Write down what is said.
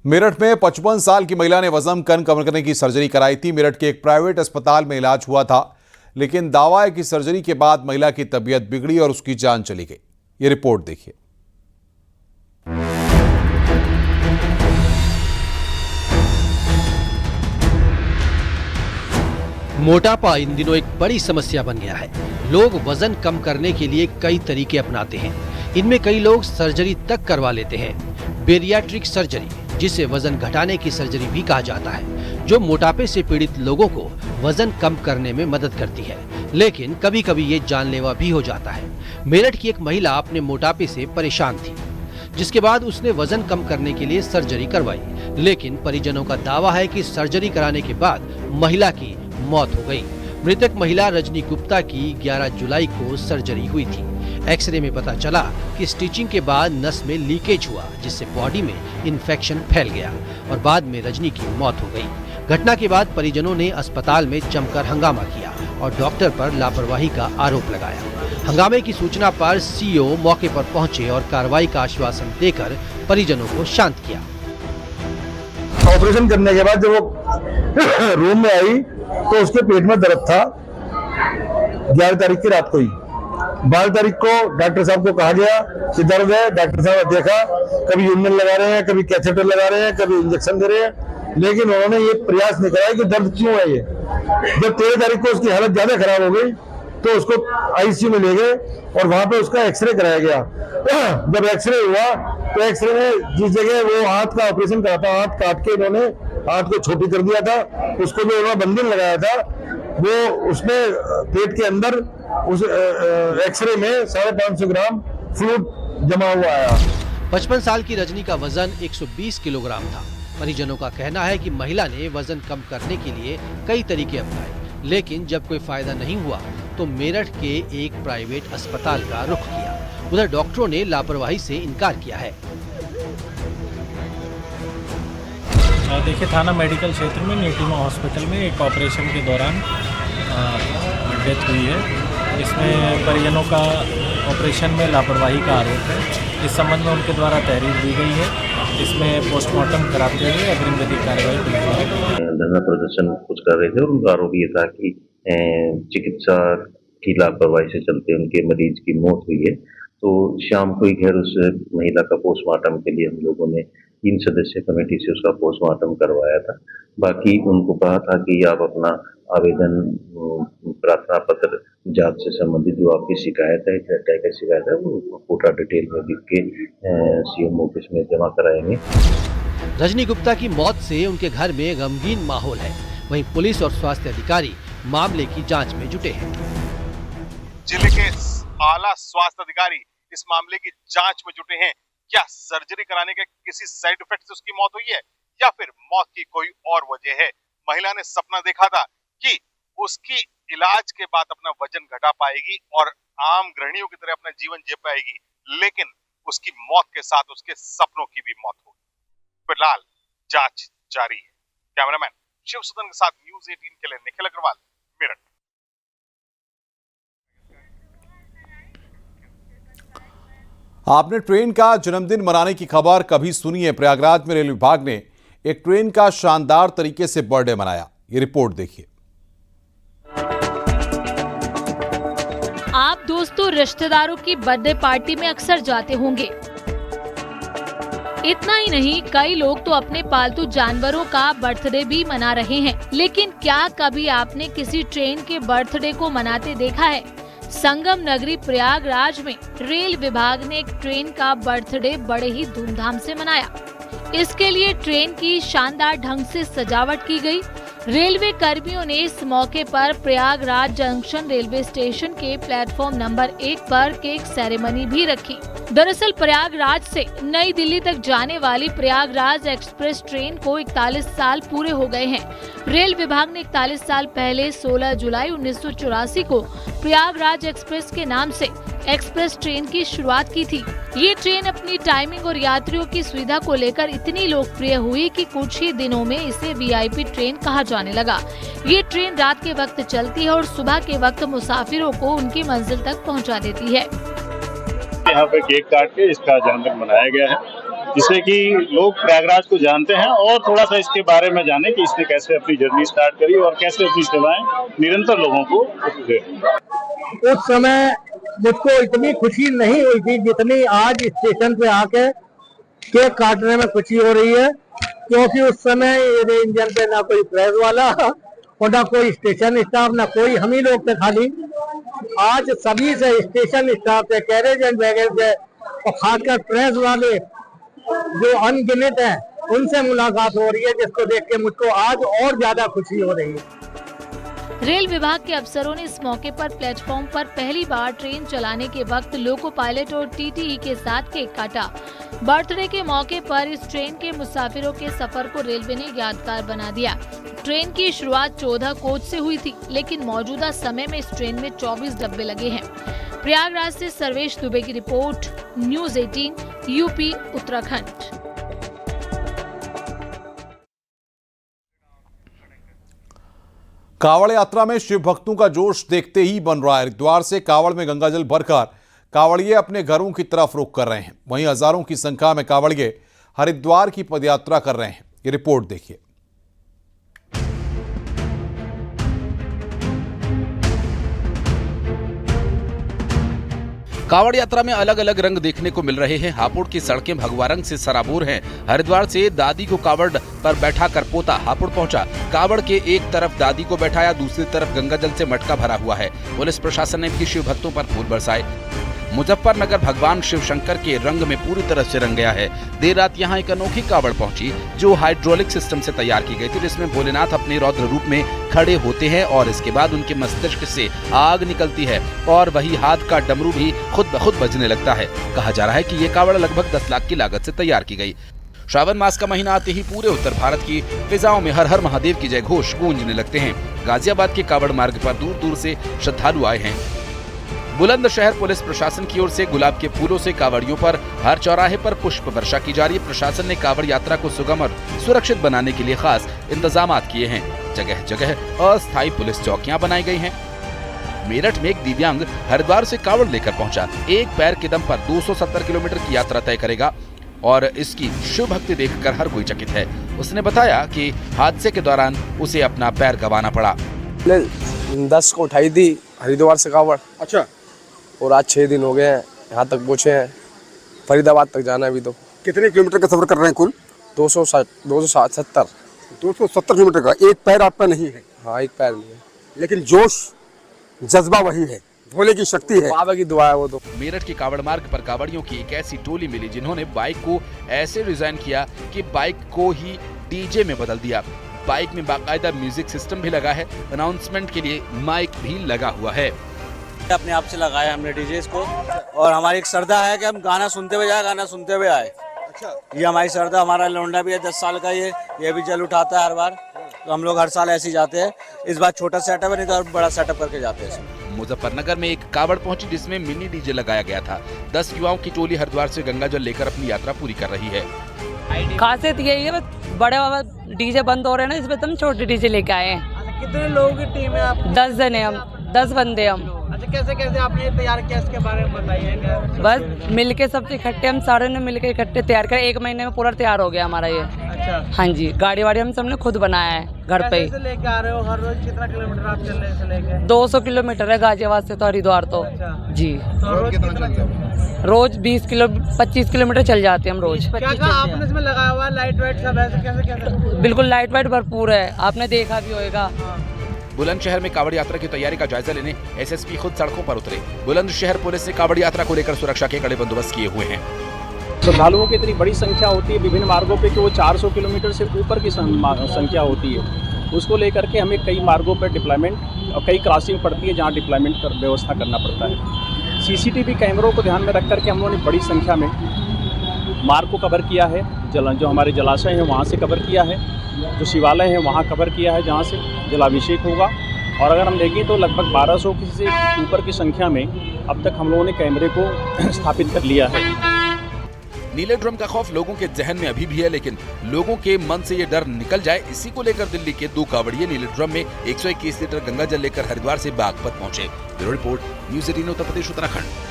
मेरठ में 55 साल की महिला ने वजन कम करने की सर्जरी कराई थी। मेरठ के एक प्राइवेट अस्पताल में इलाज हुआ था, लेकिन दावा है कि सर्जरी के बाद महिला की तबीयत बिगड़ी और उसकी जान चली गई। ये रिपोर्ट देखिए। मोटापा इन दिनों एक बड़ी समस्या बन गया है। लोग वजन कम करने के लिए कई तरीके अपनाते हैं। इनमें कई लोग सर्जरी तक करवा लेते हैं। बेरियाट्रिक सर्जरी, जिसे वजन घटाने की सर्जरी भी कहा जाता है, जो मोटापे से पीड़ित लोगों को वजन कम करने में मदद करती है, लेकिन कभी कभी ये जानलेवा भी हो जाता है। मेरठ की एक महिला अपने मोटापे से परेशान थी, जिसके बाद उसने वजन कम करने के लिए सर्जरी करवाई, लेकिन परिजनों का दावा है कि सर्जरी कराने के बाद महिला की मौत हो गई। मृतक महिला रजनी गुप्ता की 11 जुलाई को सर्जरी हुई थी। एक्सरे में पता चला कि स्टिचिंग के बाद नस में लीकेज हुआ, जिससे बॉडी में इन्फेक्शन फैल गया और बाद में रजनी की मौत हो गई। घटना के बाद परिजनों ने अस्पताल में जमकर हंगामा किया और डॉक्टर पर लापरवाही का आरोप लगाया। हंगामे की सूचना पर सीओ मौके पर पहुंचे और कार्रवाई का आश्वासन देकर परिजनों को शांत किया। ऑपरेशन करने के बाद जब वो रूम में आई तो उसके पेट में दर्द था। 11 तारीख की रात को ही 12 तारीख को डॉक्टर साहब को कहा गया कि दर्द है। डॉक्टर साहब ने देखा, कभी यूनियन लगा रहे हैं, कभी कैथेटर लगा रहे हैं, कभी इंजेक्शन दे रहे हैं, लेकिन उन्होंने ये प्रयास नहीं कराया कि दर्द क्यों है। ये जब 13 तारीख को उसकी हालत ज्यादा खराब हो गई तो उसको आईसीयू में ले गए और वहां पे उसका एक्सरे कराया गया। जब एक्सरे हुआ तो एक्सरे में जिस जगह वो हाथ का ऑपरेशन करा था, हाथ काट के इन्होंने हाथ को छोटी कर दिया था। उसको जो उन्होंने बंधन लगाया था वो उसमें पेट के अंदर उस एक्सरे में 550 ग्राम फ्लूइड जमा हुआ आया। 55 साल की रजनी का वजन 120 किलोग्राम था। परिजनों का कहना है कि महिला ने वजन कम करने के लिए कई तरीके अपनाए, लेकिन जब कोई फायदा नहीं हुआ तो मेरठ के एक प्राइवेट अस्पताल का रुख किया। उधर डॉक्टरों ने लापरवाही से इनकार किया है। देखिए, थाना मेडिकल क्षेत्र में नीटिमा हॉस्पिटल में एक ऑपरेशन के दौरान डेथ हुई है। इसमें परिजनों का ऑपरेशन में लापरवाही का आरोप है। इस संबंध में उनके द्वारा तहरीर दी गई है। इसमें पोस्टमार्टम कराते हुए अग्रिम विधिक कार्रवाई की है। धरना प्रदर्शन कुछ कर रहे थे और उनका आरोप ये था कि चिकित्सा की लापरवाही से चलते उनके मरीज की मौत हुई है। तो शाम को ही खैर उस महिला का पोस्टमार्टम के लिए हम लोगों ने 3 सदस्यीय कमेटी से उसका पोस्टमार्टम करवाया था। बाकी उनको कहा था कि आप अपना आवेदन, प्रार्थना पत्र, जांच से संबंधित जो आपकी शिकायत है, क्या शिकायत है, वो पूरा डिटेल में लिख के सीएम ऑफिस में जमा कराएंगे। रजनी गुप्ता की मौत से उनके घर में गमगीन माहौल है। वहीं पुलिस और स्वास्थ्य अधिकारी मामले की जांच में जुटे हैं। जिले के आला स्वास्थ्य अधिकारी इस मामले की जांच में जुटे हैं। क्या सर्जरी कराने के किसी साइड इफेक्ट से उसकी मौत हुई है या फिर मौत की कोई और वजह है? महिला ने सपना देखा था कि उसकी इलाज के बाद अपना वजन घटा पाएगी और आम गृहिणियों की तरह अपना जीवन जी पाएगी, लेकिन उसकी मौत के साथ उसके सपनों की भी मौत हुई। फिलहाल जांच जारी है। कैमरामैन शिव सुदन के साथ न्यूज़ 18 के लिए निखिल अग्रवाल, मेरठ। आपने ट्रेन का जन्मदिन मनाने की खबर कभी सुनी है? प्रयागराज में रेल विभाग ने एक ट्रेन का शानदार तरीके से बर्थडे मनाया। ये रिपोर्ट देखिए। आप दोस्तों रिश्तेदारों की बर्थडे पार्टी में अक्सर जाते होंगे। इतना ही नहीं, कई लोग तो अपने पालतू जानवरों का बर्थडे भी मना रहे हैं। लेकिन क्या कभी आपने किसी ट्रेन के बर्थडे को मनाते देखा है? संगम नगरी प्रयागराज में रेल विभाग ने एक ट्रेन का बर्थडे बड़े ही धूमधाम से मनाया। इसके लिए ट्रेन की शानदार ढंग से सजावट की गई। रेलवे कर्मियों ने इस मौके पर प्रयागराज जंक्शन रेलवे स्टेशन के प्लेटफॉर्म नंबर 1 पर केक सेरेमनी भी रखी। दरअसल प्रयागराज से नई दिल्ली तक जाने वाली प्रयागराज एक्सप्रेस ट्रेन को 41 साल पूरे हो गए हैं। रेल विभाग ने 41 साल पहले 16 जुलाई 1984 को प्रयागराज एक्सप्रेस के नाम से एक्सप्रेस ट्रेन की शुरुआत की थी। ये ट्रेन अपनी टाइमिंग और यात्रियों की सुविधा को लेकर इतनी लोकप्रिय हुई कि कुछ ही दिनों में इसे वीआईपी ट्रेन कहा जाने लगा। ये ट्रेन रात के वक्त चलती है और सुबह के वक्त मुसाफिरों को उनकी मंजिल तक पहुंचा देती है। यहाँ पे केक काट के इसका जन्मदिन मनाया गया है जिससे कि लोग प्रयागराज को जानते हैं और थोड़ा सा इसके बारे में जाने कि इसने कैसे अपनी जर्नी स्टार्ट करी और कैसे अपनी सेवाएं निरंतर लोगों को दे। उस समय मुझको इतनी खुशी नहीं हुई थी जितनी आज स्टेशन पे आके केक काटने में खुशी हो रही है, क्योंकि उस समय ये इंजन पे ना कोई प्रेस वाला और ना कोई स्टेशन स्टाफ, ना कोई, हम ही लोग थे खाली। आज सभी से, स्टेशन स्टाफ से, कैरेज एंड बैगेज से और खासकर प्रेस वाले जो अनगिनत हैं, उनसे मुलाकात हो रही है, जिसको देख के मुझको आज और ज्यादा खुशी हो रही है। रेल विभाग के अफसरों ने इस मौके पर प्लेटफॉर्म पर पहली बार ट्रेन चलाने के वक्त लोको पायलट और टीटीई के साथ केक काटा। बर्थडे के मौके पर इस ट्रेन के मुसाफिरों के सफर को रेलवे ने यादगार बना दिया। ट्रेन की शुरुआत 14 कोच से हुई थी, लेकिन मौजूदा समय में इस ट्रेन में 24 डब्बे लगे हैं। प्रयागराज से सर्वेश दुबे की report, news 18, UP Uttarakhand. Kanwar यात्रा में शिव भक्तों का जोश देखते ही बन रहा है। हरिद्वार से कांवड़ में गंगाजल भरकर कांवड़िये अपने घरों की तरफ रुख कर रहे हैं। वहीं हजारों की संख्या में कांवड़िये हरिद्वार की पदयात्रा कर रहे हैं। ये रिपोर्ट देखिए। कांवड़ यात्रा में अलग अलग रंग देखने को मिल रहे हैं। हापुड़ की सड़कें भगवा रंग से सराबोर हैं। हरिद्वार से दादी को कांवड़ पर बैठाकर पोता हापुड़ पहुंचा। कांवड़ के एक तरफ दादी को बैठाया, दूसरी तरफ गंगाजल से मटका भरा हुआ है। पुलिस प्रशासन ने भी शिव भक्तों पर फूल बरसाए। मुजफ्फरनगर भगवान शिव शंकर के रंग में पूरी तरह से रंग गया है। देर रात यहाँ एक अनोखी कांवड़ पहुंची जो हाइड्रोलिक सिस्टम से तैयार की गई थी, जिसमें भोलेनाथ अपने रौद्र रूप में खड़े होते हैं और इसके बाद उनके मस्तिष्क से आग निकलती है और वही हाथ का डमरू भी खुद ब खुद बजने लगता है। कहा जा रहा है कि ये कांवड़ लगभग 10 लाख की लागत से तैयार की गई। श्रावण मास का महीना आते ही पूरे उत्तर भारत की फिजाओं में हर हर महादेव की जय घोष गूंजने लगते हैं। गाजियाबाद के कांवड़ मार्ग पर दूर दूर से श्रद्धालु आए हैं। बुलंदशहर पुलिस प्रशासन की ओर से गुलाब के फूलों से कांवड़ियों पर हर चौराहे पर पुष्प वर्षा की जा रही है। प्रशासन ने कांवड़ यात्रा को सुगम और सुरक्षित बनाने के लिए खास इंतजाम किए हैं। जगह जगह अस्थायी पुलिस चौकियां बनाई गई हैं। मेरठ में एक दिव्यांग हरिद्वार से कांवड़ लेकर पहुंचा। एक पैर के दम पर 270 किलोमीटर की यात्रा तय करेगा और इसकी शिव भक्ति देखकर हर कोई चकित है। उसने बताया कि हादसे के दौरान उसे अपना पैर गंवाना पड़ा। 10 को उठाई थी हरिद्वार से कांवड़। अच्छा। और आज 6 दिन हो गए हैं, यहाँ तक पहुँचे हैं। फरीदाबाद तक जाना है अभी। तो कितने किलोमीटर का सफर कर रहे हैं कुल? 270 किलोमीटर का। एक पैर आपका नहीं है? हाँ, एक पैर नहीं है, लेकिन जोश जज्बा वही है, भोले की शक्ति है, बाबा की दुआ है वो तो। मेरठ के कांवड़ मार्ग पर कांवड़ियों की एक ऐसी टोली मिली जिन्होंने बाइक को ऐसे डिजाइन किया कि बाइक को ही डीजे में बदल दिया। बाइक में बाकायदा म्यूजिक सिस्टम भी लगा है। अनाउंसमेंट के लिए माइक भी लगा हुआ है। अपने आप से लगाया हमने डीजे को, और हमारी एक श्रद्धा है कि हम गाना सुनते हुए जाए, गाना सुनते हुए आए। अच्छा। ये हमारी श्रद्धा। हमारा लौंडा भी है 10 साल का, ये भी जल उठाता है हर बार। तो हम लोग हर साल ऐसे ही जाते हैं। इस बार छोटा सेटअप है, नहीं तो और बड़ा सेटअप करके जाते हैं। मुजफ्फरनगर में एक कांवड़ पहुंची जिसमें मिनी डीजे लगाया गया था। 10 युवाओं की टोली हरिद्वार से गंगाजल लेकर अपनी यात्रा पूरी कर रही है। खासियत यही है, बड़े बाबा डीजे बंद हो रहे हैं ना, इसमें तुम छोटे डीजे लेके आए हैं। कितने लोगों की टीम है आप? 10 जने हम, 10 बंदे हम। अच्छा, कैसे आपने तैयार किया, इसके बारे में बताइए। बस मिलके सब इकट्ठे, हम सारे ने मिलके इकट्ठे तैयार कर 1 महीने में पूरा तैयार हो गया हमारा ये। अच्छा। हाँ जी, गाड़ी वाड़ी हम सबने खुद बनाया है घर पे ही। लेके आ रहे हो हर रोज? कितना किलोमीटर आप चल रहे हैं लेके? 200 किलोमीटर है गाजियाबाद से तो हरिद्वार तो। अच्छा। जी। रोज 25 किलोमीटर चल जाते हैं हम रोज। क्या आपने इसमें लगाया हुआ है? लाइट वाइट सब ऐसे कैसे? बिल्कुल लाइट वाइट भरपूर है, आपने देखा भी होगा। बुलंदशहर में कांवड़ यात्रा की तैयारी का जायजा लेने एसएसपी खुद सड़कों पर उतरे। बुलंदशहर पुलिस ने कांवड़ यात्रा को लेकर सुरक्षा के कड़े बंदोबस्त किए हुए हैं। श्रद्धालुओं की इतनी बड़ी संख्या होती है विभिन्न मार्गों पे कि वो 400 किलोमीटर से ऊपर की संख्या होती है। उसको लेकर के हमें कई मार्गों पर डिप्लॉयमेंट और कई क्रॉसिंग पड़ती है जहाँ डिप्लॉयमेंट कर व्यवस्था करना पड़ता है। सीसीटीवी कैमरों को ध्यान में रख करके हम लोगों ने बड़ी संख्या में मार्ग को कवर किया है। जो हमारे जलाशय हैं वहाँ से कवर किया है, जो शिवालय है वहाँ कवर किया है जहाँ से जलाभिषेक होगा। और अगर हम देखें तो लगभग 1200 से ऊपर की संख्या में अब तक हम लोगों ने कैमरे को स्थापित कर लिया है। नीले ड्रम का खौफ लोगों के जहन में अभी भी है, लेकिन लोगों के मन से ये डर निकल जाए, इसी को लेकर दिल्ली के 2 कांवड़िये नीले ड्रम में 121 लीटर गंगाजल लेकर हरिद्वार से बागपत पहुंचे। Bureau report, news 18 Uttar Pradesh Uttarakhand.